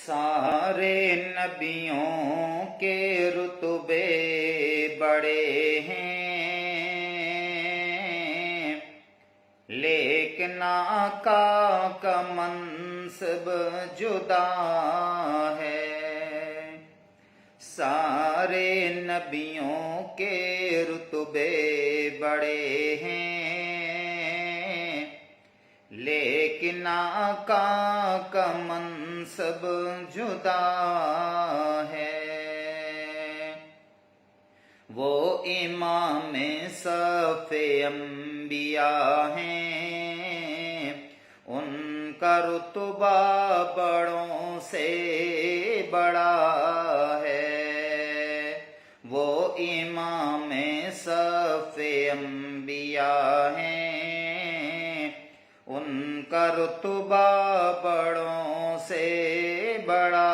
سارے نبیوں کے رتبے بڑے ہیں، لیکن آقا کا منصب جدا ہے۔ سارے نبیوں کے رتبے بڑے ہیں، لیکن آقا کا منصب جدا ہے۔ وہ امام صف انبیاء ہیں، ان کا رتبہ بڑوں سے بڑا ہے۔ وہ امام صف انبیاء ہیں، ان کا رتبہ بڑوں سے بڑا